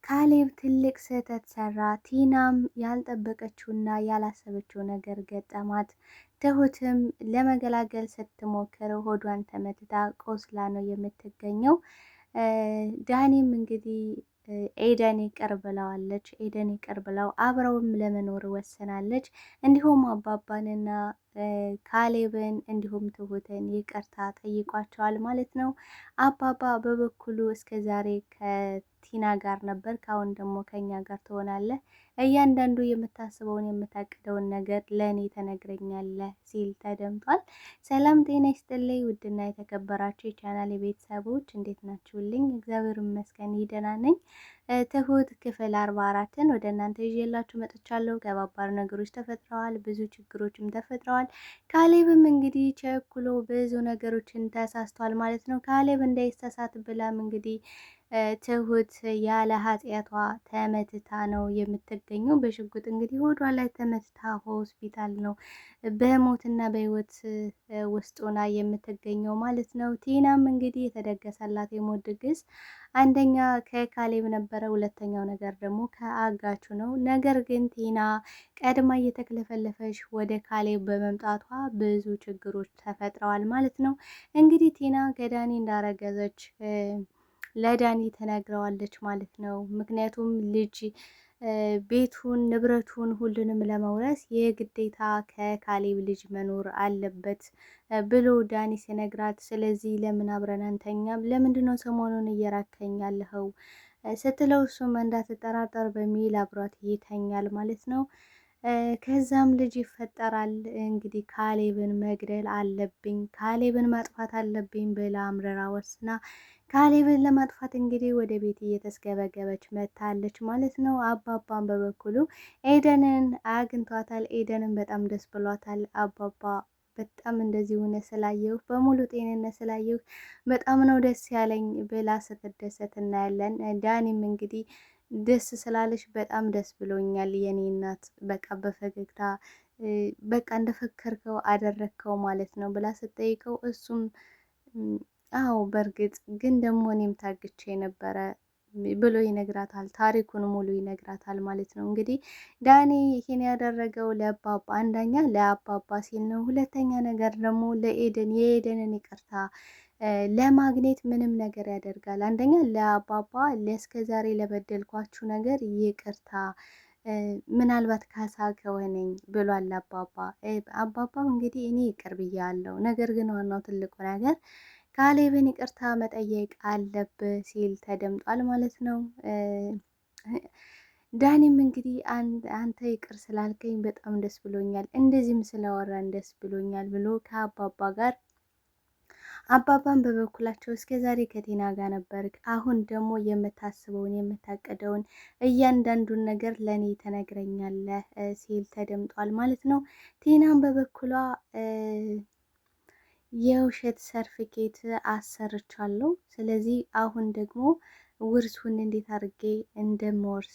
ካሌብ ትልቅ ስህተት ሰራ። ቲናም ያልጠበቀችውና ያላሰበችው ነገር ገጠማት። ትሁትም ለመገላገል ስትሞክር ሆዷን ተመትታ ቆስላ ነው የምትገኘው። ዳኒም እንግዲህ ኤደን ይቅር ብለዋለች። ኤደን ይቅር ብለው አብረውም ለመኖር ወሰናለች። እንዲሁም አባባንና ካሌብን እንዲሁም ትሁትን ይቅርታ ጠይቋቸዋል ማለት ነው። አባባ በበኩሉ እስከ ዛሬ ከቲና ጋር ነበር፣ ካሁን ደግሞ ከኛ ጋር ትሆናለህ፣ እያንዳንዱ የምታስበውን የምታቅደውን ነገር ለእኔ ተነግረኛለህ ሲል ተደምጧል። ሰላም ጤና ይስጥልኝ ውድና የተከበራችሁ የቻናል ቤተሰቦች እንዴት ናችሁልኝ? እግዚአብሔር ይመስገን ደህና ነኝ። ትሁት ክፍል 44ን ወደ እናንተ ይዤላችሁ መጥቻለሁ። ከባባድ ነገሮች ተፈጥረዋል፣ ብዙ ችግሮችም ተፈጥረዋል። ካሌብም እንግዲህ ቸኩሎ ብዙ ነገሮችን ተሳስቷል ማለት ነው። ካሌብ እንዳይሳሳት ብላም እንግዲህ ትሁት ያለ ኃጢአቷ ተመትታ ነው የምትገኘው። በሽጉጥ እንግዲህ ሆዷ ላይ ተመትታ ሆስፒታል ነው በሞትና በህይወት ውስጥ ሆና የምትገኘው ማለት ነው። ቲናም እንግዲህ የተደገሰላት የሞት ድግስ አንደኛ ከካሌብ ነበረ፣ ሁለተኛው ነገር ደግሞ ከአጋቹ ነው። ነገር ግን ቲና ቀድማ እየተክለፈለፈች ወደ ካሌብ በመምጣቷ ብዙ ችግሮች ተፈጥረዋል ማለት ነው። እንግዲህ ቲና ከዳኒ እንዳረገዘች ለዳኒ ተነግረዋለች ማለት ነው። ምክንያቱም ልጅ ቤቱን ንብረቱን ሁሉንም ለመውረስ የግዴታ ከካሌብ ልጅ መኖር አለበት ብሎ ዳኒ ሲነግራት፣ ስለዚህ ለምን አብረን አንተኛም? ለምንድነው ሰሞኑን እየራከኝ ያለኸው ስትለው፣ እሱም እንዳትጠራጠር በሚል አብሯት ይተኛል ማለት ነው። ከዛም ልጅ ይፈጠራል። እንግዲህ ካሌብን መግደል አለብኝ፣ ካሌብን ማጥፋት አለብኝ ብላ አምርራ ወስና ካሌብን ለማጥፋት እንግዲህ ወደ ቤት እየተስገበገበች መታለች ማለት ነው። አባባን በበኩሉ ኤደንን አግኝቷታል። ኤደንን በጣም ደስ ብሏታል። አባባ በጣም እንደዚህ ሆነ ስላየሁ፣ በሙሉ ጤንነት ስላየሁ በጣም ነው ደስ ያለኝ ብላ ስትደሰት እናያለን። ዳኒም እንግዲህ ደስ ስላለሽ በጣም ደስ ብሎኛል የኔ እናት፣ በቃ በፈገግታ በቃ እንደፈከርከው አደረግከው ማለት ነው ብላ ስትጠይቀው፣ እሱም አዎ በእርግጥ ግን ደግሞ እኔም ታግቼ ነበረ ብሎ ይነግራታል። ታሪኩን ሙሉ ይነግራታል ማለት ነው። እንግዲህ ዳኒ ይሄን ያደረገው ለአባባ አንደኛ ለአባባ ሲል ነው፣ ሁለተኛ ነገር ደግሞ ለኤደን የኤደንን ይቅርታ ለማግኘት ምንም ነገር ያደርጋል። አንደኛ ለአባባ ለእስከ ዛሬ ለበደልኳችሁ ነገር ይቅርታ ምናልባት ካሳ ከሆነኝ ብሏል አባባ። አባባም እንግዲህ እኔ ይቅር ብያለሁ፣ ነገር ግን ዋናው ትልቁ ነገር ካሌብን ይቅርታ መጠየቅ አለብህ ሲል ተደምጧል ማለት ነው። ዳኒም እንግዲህ አንተ ይቅር ስላልከኝ በጣም ደስ ብሎኛል፣ እንደዚህም ስለወራን ደስ ብሎኛል ብሎ ከአባባ ጋር አባባን በበኩላቸው እስከ ዛሬ ከቲና ጋር ነበርክ፣ አሁን ደግሞ የምታስበውን የምታቀደውን እያንዳንዱን ነገር ለእኔ ተነግረኛለህ ሲል ተደምጧል ማለት ነው። ቲናም በበኩሏ የውሸት ሰርፍኬት አሰርቻለሁ፣ ስለዚህ አሁን ደግሞ ውርሱን እንዴት አድርጌ እንደምወርስ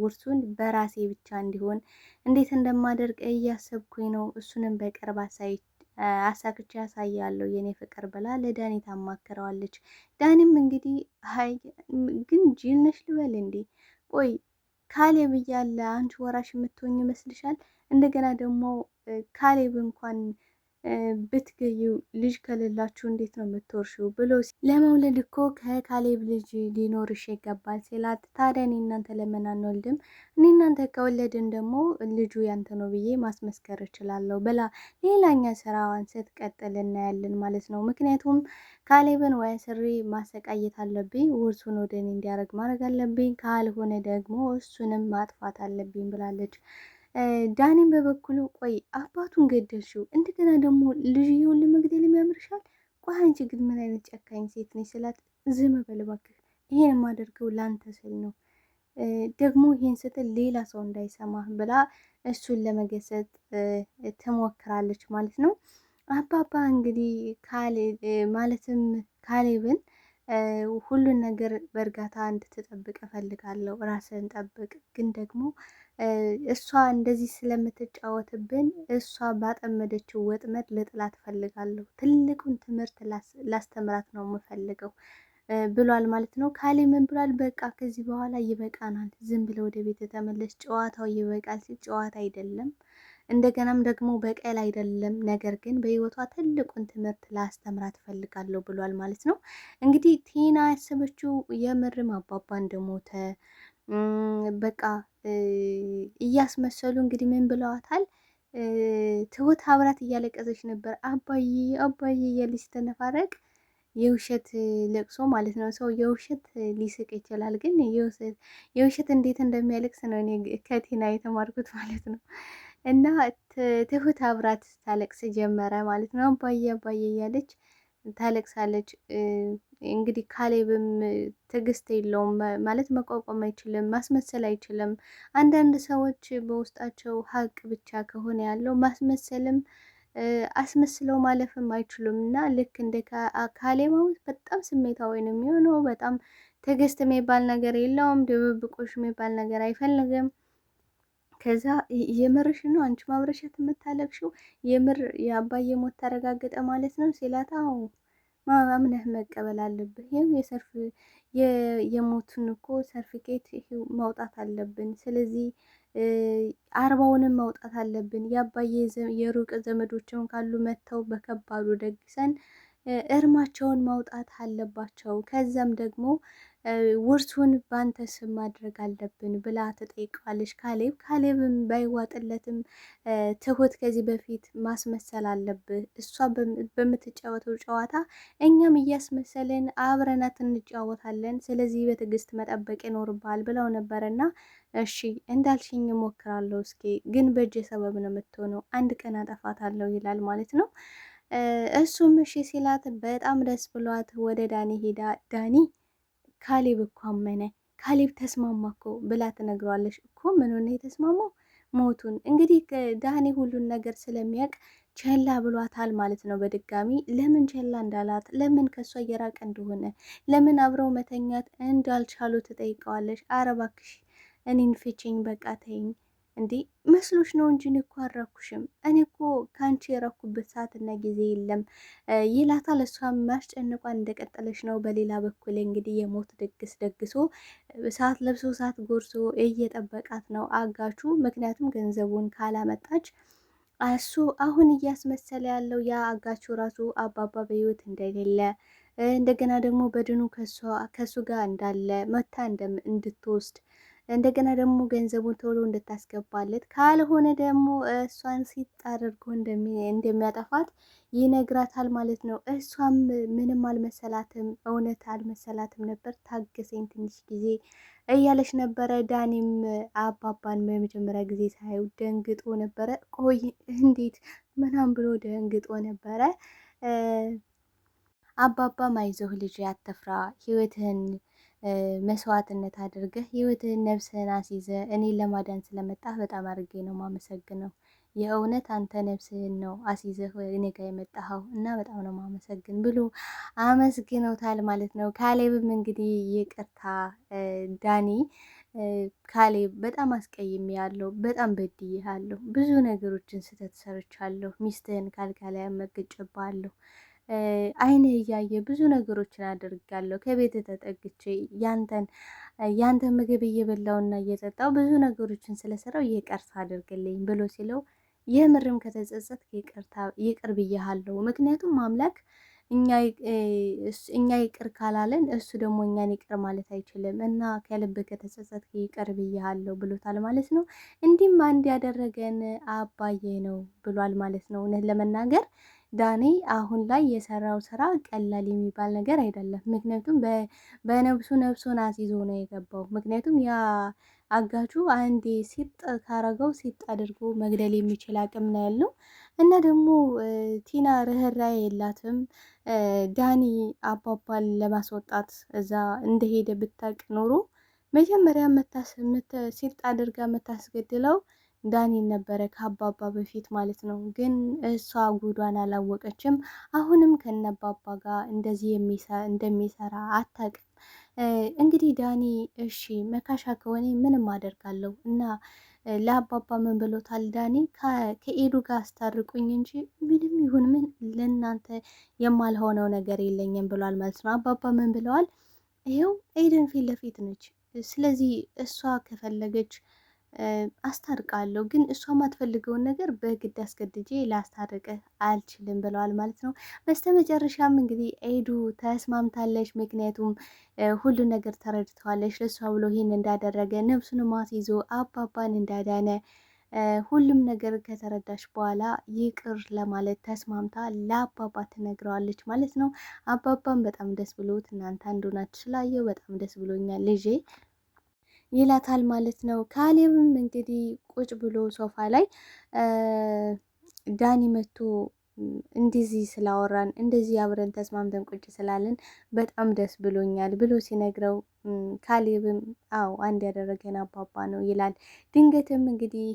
ውርሱን በራሴ ብቻ እንዲሆን እንዴት እንደማደርግ እያሰብኩኝ ነው፣ እሱንም በቅርብ አሳክቼ ያሳያለሁ የኔ ፍቅር ብላ ለዳኒ ታማክረዋለች። ዳኒም እንግዲህ አይ ግን ጅል ነሽ ልበል እንዴ? ቆይ ካሌብ እያለ አንቺ ወራሽ የምትሆኝ ይመስልሻል? እንደገና ደግሞ ካሌብ እንኳን ብትገዩ ልጅ ከሌላችሁ እንዴት ነው የምትወርሺው? ብሎ ለመውለድ እኮ ከካሌብ ልጅ ሊኖርሽ ይገባል ሲላት፣ ታዲያ እኔ እናንተ ለምን አንወልድም? እኔ እናንተ ከወለድን ደግሞ ልጁ ያንተ ነው ብዬ ማስመስከር እችላለሁ ብላ ሌላኛ ስራዋን ስትቀጥል እናያለን ማለት ነው። ምክንያቱም ካሌብን ወይ ስሪ ማሰቃየት አለብኝ፣ ውርሱን ወደ እኔ እንዲያደርግ ማድረግ አለብኝ፣ ካልሆነ ደግሞ እሱንም ማጥፋት አለብኝ ብላለች። ዳኒም በበኩሉ ቆይ አባቱን ገደልሽው፣ እንደገና ደግሞ ልጅየውን ለመግደል የሚያምርሻል? ቆይ አንቺ ግን ምን አይነት ጨካኝ ሴት ነች ስላት፣ ዝም በል እባክህ፣ ይሄን የማደርገው ላንተ ስል ነው፣ ደግሞ ይሄን ስትል ሌላ ሰው እንዳይሰማ ብላ እሱን ለመገሰጥ ትሞክራለች ማለት ነው። አባባ እንግዲህ ማለትም ካሌብን ሁሉን ነገር በእርጋታ እንድትጠብቅ እፈልጋለሁ፣ ራስን ጠብቅ፣ ግን ደግሞ እሷ እንደዚህ ስለምትጫወትብን እሷ ባጠመደችው ወጥመድ ልጥላት እፈልጋለሁ፣ ትልቁን ትምህርት ላስተምራት ነው የምፈልገው ብሏል ማለት ነው። ካሌብ ምን ብሏል? በቃ ከዚህ በኋላ ይበቃናል፣ ዝም ብለ ወደ ቤት ተመለስ፣ ጨዋታው ይበቃል ሲል ጨዋታ አይደለም እንደገናም ደግሞ በቀል አይደለም፣ ነገር ግን በህይወቷ ትልቁን ትምህርት ላስተምራት እፈልጋለሁ ብሏል ማለት ነው። እንግዲህ ቲና ያሰበችው የምርም አባባ እንደሞተ በቃ እያስመሰሉ እንግዲህ ምን ብለዋታል? ትሁት አብራት እያለቀሰች ነበር። አባዬ አባዬ እያለች ስትነፋረቅ የውሸት ለቅሶ ማለት ነው። ሰው የውሸት ሊስቅ ይችላል፣ ግን የውሸት እንዴት እንደሚያለቅስ ነው እኔ ከቲና የተማርኩት ማለት ነው። እና ትሁት አብራት ታለቅስ ጀመረ ማለት ነው። አባዬ አባዬ እያለች ታለቅሳለች። እንግዲህ ካሌብም ትዕግስት የለውም ማለት መቋቋም አይችልም፣ ማስመሰል አይችልም። አንዳንድ ሰዎች በውስጣቸው ሀቅ ብቻ ከሆነ ያለው ማስመሰልም አስመስለው ማለፍም አይችሉም። እና ልክ እንደ ካሌብ በጣም ስሜታዊ ነው የሚሆነው። በጣም ትዕግስት የሚባል ነገር የለውም። ድብብቆሽ የሚባል ነገር አይፈልግም። ከዛ የምርሽ ነው አንቺ ማብረሻት የምታለቅሽው? የምር የአባዬ ሞት ተረጋገጠ ማለት ነው ሲላታ፣ አምነህ መቀበል አለብህ። ይኸው የሰርፍ የሞቱን እኮ ሰርፊኬት ይኸው ማውጣት አለብን። ስለዚህ 40ውንም ማውጣት አለብን። የአባዬ የሩቅ ዘመዶችም ካሉ መጥተው በከባዱ ደግሰን እርማቸውን ማውጣት አለባቸው። ከዛም ደግሞ ውርሱን ባንተ ስም ማድረግ አለብን ብላ ትጠይቀዋለች ካሌብም ባይዋጥለትም ትሁት ከዚህ በፊት ማስመሰል አለብህ፣ እሷ በምትጫወተው ጨዋታ እኛም እያስመሰልን አብረናት እንጫወታለን፣ ስለዚህ በትዕግስት መጠበቅ ይኖርብሃል ብለው ነበርና እሺ እንዳልሽኝ እሞክራለሁ፣ እስኪ ግን በእጅ ሰበብ ነው የምትሆነው፣ አንድ ቀን አጠፋታለሁ ይላል ማለት ነው። እሱም እሺ ሲላት በጣም ደስ ብሏት ወደ ዳኒ ሄዳ ዳኒ ካሌብ እኮ አመነ፣ ካሌብ ተስማማ እኮ ብላ ትነግረዋለች። እኮ ምን ሆነ የተስማማው? ሞቱን። እንግዲህ ዳኒ ሁሉን ነገር ስለሚያውቅ ቸላ ብሏታል ማለት ነው። በድጋሚ ለምን ቸላ እንዳላት፣ ለምን ከእሷ እየራቀ እንደሆነ፣ ለምን አብረው መተኛት እንዳልቻሉ ትጠይቀዋለች። አረ እባክሽ እኔን ፍቺኝ፣ በቃ ተይኝ እንዴ መስሎች ነው እንጂ እኔ እኮ አልረኩሽም። እኔ እኮ ከአንቺ የረኩበት ሰዓትና ጊዜ የለም ይላታል። እሷም ማስጨነቋን እንደቀጠለች ነው። በሌላ በኩል እንግዲህ የሞት ድግስ ደግሶ ሰዓት ለብሶ ሰዓት ጎርሶ እየጠበቃት ነው አጋቹ። ምክንያቱም ገንዘቡን ካላመጣች እሱ አሁን እያስመሰለ ያለው ያ አጋቹ ራሱ አባባ በህይወት እንደሌለ እንደገና ደግሞ በድኑ ከሱ ጋር እንዳለ መታ እንድትወስድ እንደገና ደግሞ ገንዘቡን ቶሎ እንድታስገባለት ካልሆነ ደግሞ እሷን ሲጥ አድርጎ እንደሚያጠፋት ይነግራታል ማለት ነው። እሷም ምንም አልመሰላትም፣ እውነት አልመሰላትም ነበር። ታገሰኝ ትንሽ ጊዜ እያለች ነበረ። ዳኒም አባባን በመጀመሪያ ጊዜ ሳየው ደንግጦ ነበረ። ቆይ እንዴት ምናምን ብሎ ደንግጦ ነበረ። አባባም አይዞህ ልጅ አትፍራ፣ ህይወትህን መስዋዕትነት አድርገህ ህይወትህን ነፍስህን አስይዘ እኔን ለማዳን ስለመጣህ በጣም አድርጌ ነው ማመሰግነው። የእውነት አንተ ነፍስህን ነው አስይዘህ እኔ ጋር የመጣኸው እና በጣም ነው ማመሰግን ብሎ አመስግነውታል ማለት ነው። ካሌብም እንግዲህ ይቅርታ ዳኒ፣ ካሌብ በጣም አስቀይሜ ያለው በጣም በድዬሃለሁ፣ ብዙ ነገሮችን ስህተት ሰርቻለሁ፣ ሚስትህን ካልጋ ላይ አመግጬብሃለሁ፣ አይን እያየ ብዙ ነገሮችን አድርጋለሁ። ከቤት ተጠግቼ ያንተን ምግብ እየበላውና እየጠጣው ብዙ ነገሮችን ስለሰራው ይቅርታ አድርግልኝ ብሎ ሲለው የምርም ከተጸጸት ይቅር ብያሃለሁ። ምክንያቱም አምላክ እኛ ይቅር ካላለን እሱ ደግሞ እኛን ይቅር ማለት አይችልም እና ከልብ ከተጸጸት ይቅር ብያሃለሁ ብሎታል ማለት ነው። እንዲህም አንድ ያደረገን አባዬ ነው ብሏል ማለት ነው። እውነት ለመናገር ዳኒ አሁን ላይ የሰራው ስራ ቀላል የሚባል ነገር አይደለም። ምክንያቱም በነብሱ ነብሱን አስይዞ ነው የገባው። ምክንያቱም ያ አጋቹ አንዴ ሲጥ ካረገው ሲጥ አድርጎ መግደል የሚችል አቅም ነው ያለው እና ደግሞ ቲና ርህራሄ የላትም። ዳኒ አባባል ለማስወጣት እዛ እንደሄደ ብታቅ ኖሮ መጀመሪያ ሲጥ አድርጋ የምታስገድለው ዳኒን ነበረ ከአባባ በፊት ማለት ነው። ግን እሷ ጉዷን አላወቀችም። አሁንም ከነባባ ጋር እንደዚህ እንደሚሰራ አታውቅም። እንግዲህ ዳኒ እሺ መካሻ ከሆነ ምንም አደርጋለሁ እና ለአባባ ምን ብሎታል ዳኒ? ከኤዱ ጋር አስታርቁኝ እንጂ ምንም ይሁን ምን ለእናንተ የማልሆነው ነገር የለኝም ብሏል ማለት ነው። አባባ ምን ብለዋል? ይኸው ኤደን ፊት ለፊት ነች። ስለዚህ እሷ ከፈለገች አስታርቃለሁ፣ ግን እሷ የማትፈልገውን ነገር በግድ አስገድጄ ላስታርቅህ አልችልም ብለዋል ማለት ነው። በስተመጨረሻም እንግዲህ ኤዱ ተስማምታለች። ምክንያቱም ሁሉ ነገር ተረድተዋለች። ለእሷ ብሎ ይህን እንዳደረገ ነፍሱን አስይዞ አባባን እንዳዳነ ሁሉም ነገር ከተረዳች በኋላ ይቅር ለማለት ተስማምታ ለአባባ ትነግረዋለች ማለት ነው። አባባን በጣም ደስ ብሎት እናንተ አንዱ ናችሁ ስላየው በጣም ደስ ብሎኛል ልጄ ይላታል ማለት ነው። ካሌብም እንግዲህ ቁጭ ብሎ ሶፋ ላይ ዳኒ መቶ እንደዚህ ስላወራን እንደዚህ አብረን ተስማምተን ቁጭ ስላለን በጣም ደስ ብሎኛል ብሎ ሲነግረው ካሌብም አዎ አንድ ያደረገን አባባ ነው ይላል። ድንገትም እንግዲህ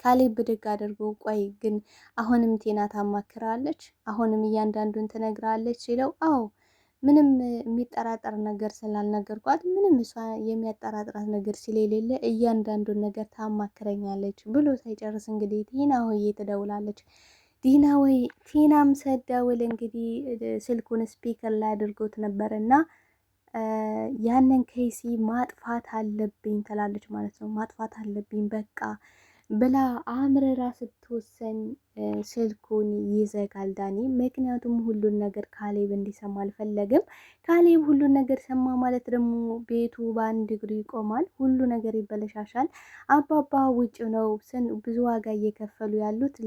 ካሌብ ብድግ አድርጎ ቆይ ግን አሁንም ቴና ታማክራለች፣ አሁንም እያንዳንዱን ትነግራለች ሲለው አዎ ምንም የሚጠራጠር ነገር ስላልነገርኳት ምንም እሷ የሚያጠራጥራት ነገር ስለሌለ እያንዳንዱን ነገር ታማክረኛለች ብሎ ሳይጨርስ እንግዲህ ቲና ሆዬ ትደውላለች። ቲናም ሰደውል እንግዲህ ስልኩን ስፒከር ላይ አድርጎት ነበር እና ያንን ኬሲ ማጥፋት አለብኝ ትላለች ማለት ነው። ማጥፋት አለብኝ በቃ ብላ አምርራ ስትወሰን ስልኩን ይዘጋል ዳኒ። ምክንያቱም ሁሉን ነገር ካሌብ እንዲሰማ አልፈለግም። ካሌብ ሁሉን ነገር ሰማ ማለት ደግሞ ቤቱ በአንድ እግሩ ይቆማል፣ ሁሉ ነገር ይበለሻሻል። አባባ ውጭ ነው ብዙ ዋጋ እየከፈሉ ያሉት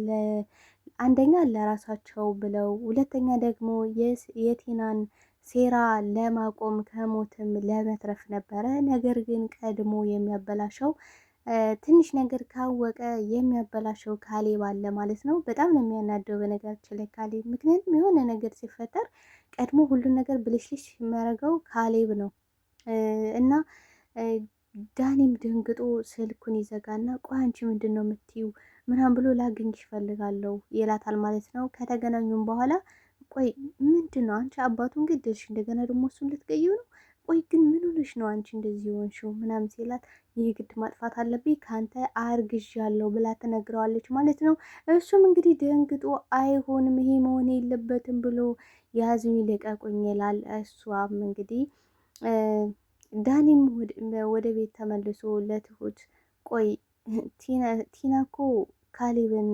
አንደኛ ለራሳቸው ብለው፣ ሁለተኛ ደግሞ የቲናን ሴራ ለማቆም ከሞትም ለመትረፍ ነበረ። ነገር ግን ቀድሞ የሚያበላሸው ትንሽ ነገር ካወቀ የሚያበላሸው ካሌብ አለ ማለት ነው። በጣም ነው የሚያናደው በነገራችን ላይ ካሌብ። ምክንያቱም የሆነ ነገር ሲፈጠር ቀድሞ ሁሉን ነገር ብልሽልሽ የሚያደርገው ካሌብ ነው እና ዳኒም ደንግጦ ስልኩን ይዘጋና ቆይ አንቺ ምንድን ነው የምትይው ምናምን ብሎ ላገኝሽ እፈልጋለሁ ይላታል ማለት ነው። ከተገናኙም በኋላ ቆይ ምንድን ነው አንቺ አባቱን ገደልሽ እንደገና ደግሞ እሱን ልትገይው ነው? ቆይ ግን ምን ሆነሽ ነው አንቺ እንደዚህ ሆንሽው ምናምን ሲላት ይህ ግድ ማጥፋት አለብኝ ከአንተ አርግዣለሁ ብላ ትነግረዋለች ማለት ነው። እሱም እንግዲህ ደንግጦ አይሆንም ይሄ መሆን የለበትም ብሎ ያዙኝ ልቀቁኝ ይላል። እሷም እንግዲህ ዳኒም ወደ ቤት ተመልሶ ለትሁት ቆይ ቲና እኮ ካሌብን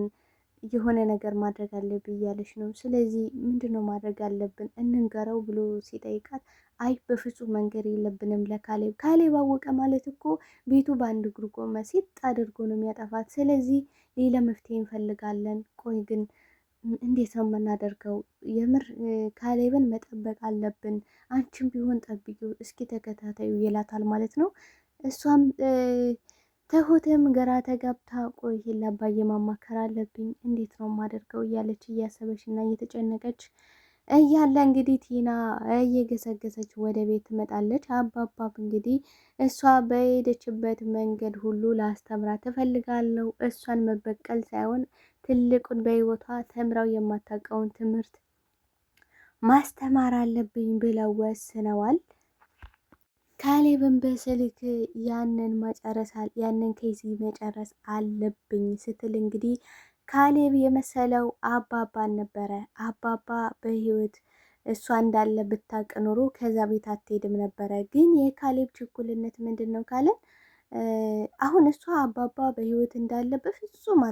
የሆነ ነገር ማድረግ አለብኝ እያለች ነው። ስለዚህ ምንድን ነው ማድረግ አለብን እንንገረው ብሎ ሲጠይቃት አይ በፍጹም መንገር የለብንም ለካሌብ። ካሌብ አወቀ ማለት እኮ ቤቱ በአንድ እግሩ ቆመ፣ ሲጥ አድርጎ ነው የሚያጠፋት። ስለዚህ ሌላ መፍትሄ እንፈልጋለን። ቆይ ግን እንዴት ነው የምናደርገው? የምር ካሌብን መጠበቅ አለብን። አንቺም ቢሆን ጠብቂው እስኪ ተከታታዩ ይላታል ማለት ነው። እሷም ትሁትም ግራ ተጋብታ ቆይ ለአባዬ ማማከር አለብኝ እንዴት ነው የማደርገው እያለች እያሰበች እና እየተጨነቀች እያለ እንግዲህ ቲና እየገሰገሰች ወደ ቤት ትመጣለች። አባባብ እንግዲህ እሷ በሄደችበት መንገድ ሁሉ ላስተምራ ትፈልጋለሁ፣ እሷን መበቀል ሳይሆን ትልቁን በህይወቷ ተምራው የማታውቀውን ትምህርት ማስተማር አለብኝ ብለው ወስነዋል። ካሌብን በስልክ ያንን ኬዚ መጨረስ አለብኝ ስትል እንግዲህ ካሌብ የመሰለው አባባን ነበረ። አባባ በህይወት እሷ እንዳለ ብታቅ ኖሮ ከዛ ቤት አትሄድም ነበረ። ግን የካሌብ ችኩልነት ምንድን ነው ካለን አሁን እሷ አባባ በህይወት እንዳለ በፍጹም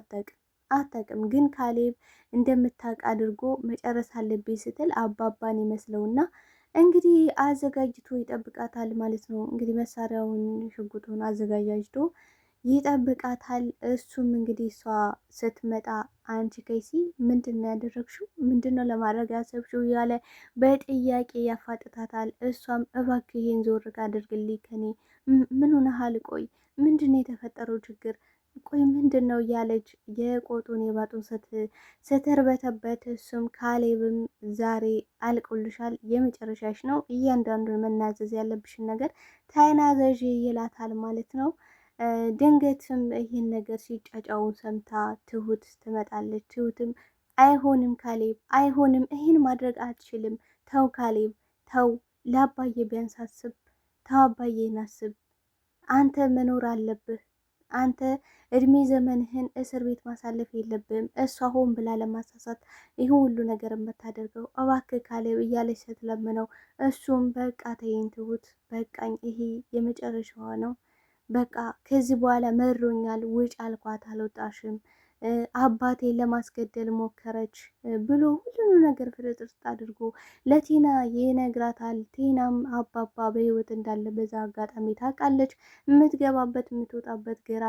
አታውቅም። ግን ካሌብ እንደምታውቅ አድርጎ መጨረስ አለብኝ ስትል አባባን ይመስለውና እንግዲህ አዘጋጅቶ ይጠብቃታል ማለት ነው። እንግዲህ መሳሪያውን ሽጉጡን አዘጋጃጅቶ ይጠብቃታል። እሱም እንግዲህ እሷ ስትመጣ አንቺ ከይሲ ምንድን ነው ያደረግሽው? ምንድን ነው ለማድረግ ያሰብሽው? እያለ በጥያቄ ያፋጥታታል። እሷም እባክህን ዞር አድርግልኝ ከኔ ምን ሆነሃል? ቆይ ምንድን ነው የተፈጠረው ችግር? ቆይ ምንድን ነው እያለች የቆጡን የባጡን ስትርበተበት እሱም ካሌብም ዛሬ አልቆልሻል፣ የመጨረሻሽ ነው፣ እያንዳንዱን መናዘዝ ያለብሽን ነገር ተናዘዥ ይላታል ማለት ነው። ድንገትም ይህን ነገር ሲጫጫው ሰምታ ትሁት ትመጣለች። ትሁትም አይሆንም ካሌብ አይሆንም፣ ይህን ማድረግ አትችልም። ተው ካሌብ ተው፣ ለአባዬ ቢያንስ አስብ፣ ተው አባዬን አስብ። አንተ መኖር አለብህ። አንተ እድሜ ዘመንህን እስር ቤት ማሳለፍ የለብህም። እሷ ሆን ብላ ለማሳሳት ይህ ሁሉ ነገር የምታደርገው እባክህ ካሌብ እያለች ስትለምነው፣ እሱም በቃ ተይኝ ትሁት፣ በቃኝ፣ ይሄ የመጨረሻዋ ነው። በቃ ከዚህ በኋላ መሮኛል፣ ውጭ አልኳት፣ አልወጣሽም። አባቴን ለማስገደል ሞከረች ብሎ ሁሉንም ነገር ፍርጥርጥ አድርጎ ለቲና ይነግራታል። ቲናም አባባ በህይወት እንዳለ በዛ አጋጣሚ ታውቃለች። የምትገባበት የምትወጣበት ግራ።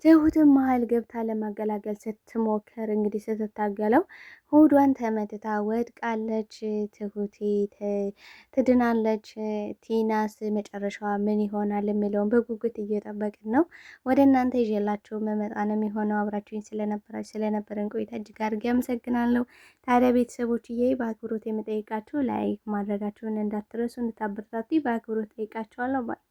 ትሁትም መሀል ገብታ ለማገላገል ስትሞክር እንግዲህ ስትታገለው ሆዷን ተመትታ ወድቃለች። ትሁቴ ትድናለች። ቲናስ መጨረሻዋ ምን ይሆናል የሚለውን በጉጉት እየጠበቅን ነው። ወደ እናንተ ይዤላችሁ መመጣ ነው የሚሆነው። አብራችሁኝ ስለነበረን ቆይታ እጅግ አድርጌ አመሰግናለሁ። ታዲያ ቤተሰቦችዬ በአክብሮት የምጠይቃችሁ ላይክ ማድረጋችሁን እንዳትረሱ፣ እንድታበረታቱ በአክብሮት ጠይቃችኋለሁ። ባይ